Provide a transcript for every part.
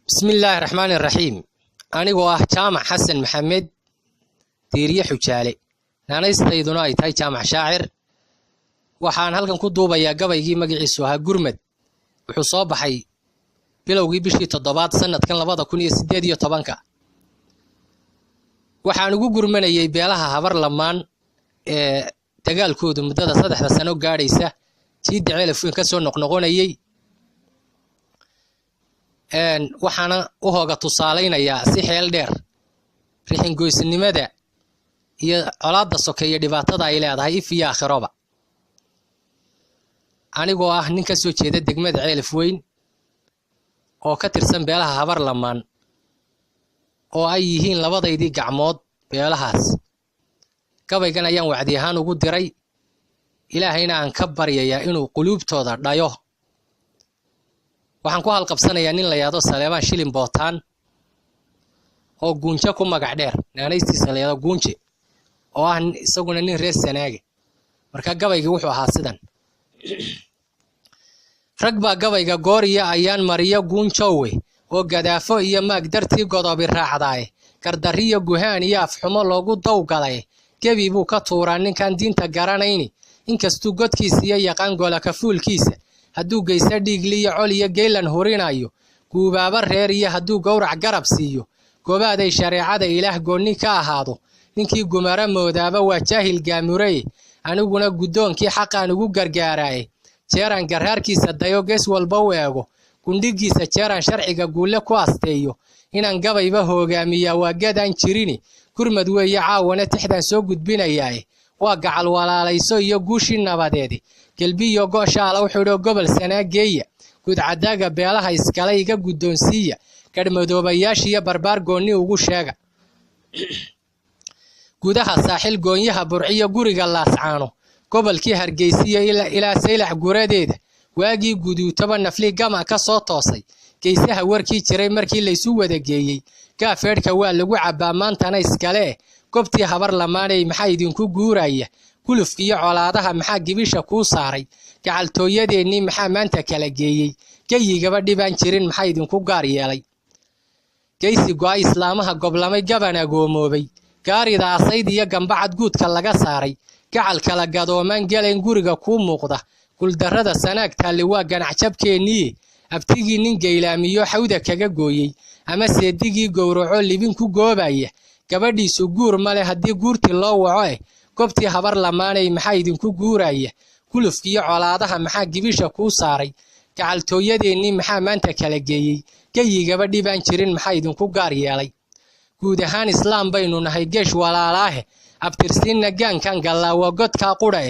بسم الله الرحمن الرحيم. أنا جامع حسن محمد ديرية حجالي أنا استيدنا أي تاي جامع شاعر waxaan halkan ku duubayaa gabaygii magaciisu ahaa gurmad wuxuu soo baxay bilowgii bishii 7 sanadkan 2018 waxaan ugu gurmanayay beelaha habar lamaan ee dagaalkoodu muddada 3 sano gaadhaysa tii dacayl ka soo noqnoqonayay waxaana u hooga tusaaleynayaa si xeel dheer rixin goysnimada iyo colaadda sokeeye dhibaatada ay leedahay if iyo aakhiraba anigoo ah nin ka soo jeeda degmada Ceelaf Weyn oo ka tirsan beelaha habar lamaan oo ay yihiin labadaydii gacmood beelahaas gabaygan ayaan wacdi ahaan ugu diray ilaahayna aan ka baryayaa inuu quluubtooda dhayo waxaan ku halqabsanayaa nin la yiraahdo Saleebaan Shilin Bootaan oo guunja ku magac dheer naanaystiisa la yiraahdo guunje oo ah isaguna nin reer Sanaage marka gabaygu wuxuu ahaa sidan ragba gabayga gooriya ayaan mariyo guunjoowe oo gadaafo iyo maag dartii godobi raacday kardariyo guhaan iyo afxumo loogu dawgalay gabi buu ka tuuraa ninkan diinta garanayni inkastuu godkiisa iyo yaqaan gola ka fuulkiisa hadduu geysa dhiigliyo col iyo geelan horinayo guubaaba reer iyo hadduu gowrac garab siiyo goobaaday shariicada ilaah gooni ka ahaado ninkii gumara moodaaba waa jaahil gaamurey aniguna gudoonkii xaqaan ugu gargaaray jeeran garhaarkiisa dayo gees walba u eego gundhigiisa jeeran sharciga guule ku asteeyo inaan gabayba hogaamiya waa gadaan jirini gurmad weeye caawana tixdan soo gudbinayaa waa gacal walaalayso iyo guushi nabadeed galbiyo gooshaala u xidho gobol Sanaageeya gud cadaaga beelaha iskala iga gudoonsiya kadmadoobayaashiya barbaar gooni ugu sheega gudaha saaxil goonyaha burciyo guriga laascaano gobolkii Hargeysa ilaa Saylax guradeeda waagii guduutaba nafli gama ka soo toosay geesaha warkii jiray markii la isu wada geeyay gaafeedka waa lagu cabaa maantana iskale goobtii habar lamaanay maxay idinku guuraya kulufkiyo colaadaha maxaa gibisha ku saaray gacaltooyadeennii maxaa maanta kala geeyay gayigaba dhibaan jirin maxay idinku gaar yeelay geysi go'a islaamaha goblamay gabana goomoobay gaarida asayd iyo gambacad guudka laga saaray gacal kala gadooman galeen guriga ku muuqda guldarrada Sanaag taali waa ganacshabkeennii abtigii nin geylaamiyo xawda kaga gooyay ama seedigii gowraco libin ku goobaya gabadhiisu guur male haddii guurti loo waco goobtii habar lamaanay maxay idinku guuraya kulufkiyo colaadaha maxaa gibisha ku saaray gacaltooyadeennii maxaa maanta kala geeyay gayigaba dhibaan jirin maxay idinku gaar yeelay guud ahaan islaam baynu nahay geesh walaalaahe abtirsiinna gaankan galaawa godka qura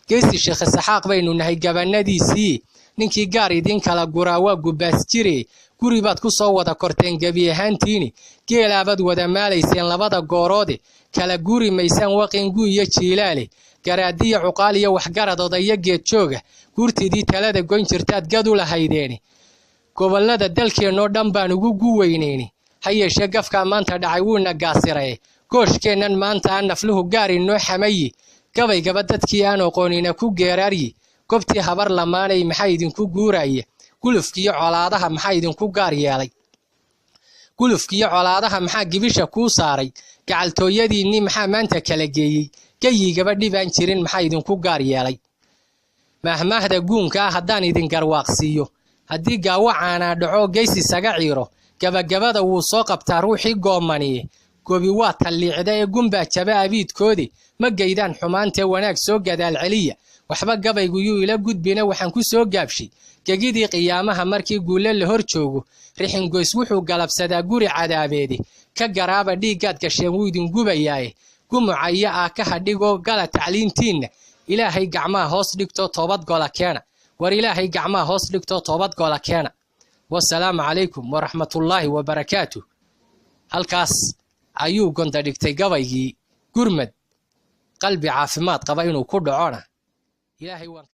geesi sheekh saxaaq baynu nahay gabanadiisii ninkii gaar idin kala guraa waa gubaas jire guri baad ku soo wada korteen gabi ahaantiini geelaabad wada maalayseen labada gooroode kala guri maysaan waqingu iyo jiilaale garaadiya cuqaaliya waxgaradooda iyo geed jooga gurtidii talada goyn jirtaad gad u lahaydeen gobolada dalkeenoo dhan baan ugu guweyneeni hayeeshee gafka maanta dhacay wuuna gaasiray gooshkeenan maanta aan nafluhu gaar inoo xamayi gabaygaba dadkii aan aqoonina ku geeraaryi goobtii habar lamaanay maxay idinku guuraya gulufkiyo colaadaha maxay idinku gaar yeelay gulufkiyo colaadaha maxaa gibisha ku saaray gacaltooyadiinni maxaa maanta kala geeyay gayigaba dhibaan jirin maxay idinku gaar yeelay mahmaahda guunka haddaan idin garwaaqsiiyo haddii gaawacaana dhaco geysi saga ciiro gabagabada wuu soo qabtaa ruuxii goomaniye gobi waa taliicda ee gumba jaba abiidkoodi ma geydaan xumaantee wanaag soo gadaal celiya waxba gabaygu yuu ila gudbina waxaan ku soo gaabshay gegidii qiyaamaha markii guule la hor joogo rixin goys wuxuu galabsadaa guri cadaabeedi ka garaaba dhiigaad gasheen wuu idin gubayaaye gumucaya ah ka hadhigo gala tacliintiinna ilaahay gacmaha hoos dhigto toobad gola keena war ilaahay gacmaha hoos dhigto toobad gola keena wassalaamu calaykum waraxmatullaahi wabarakaatuh halkaas ayuu gonda dhigtay gabaygii gurmad qalbi caafimaad qaba inuu ku dhacona ilaahay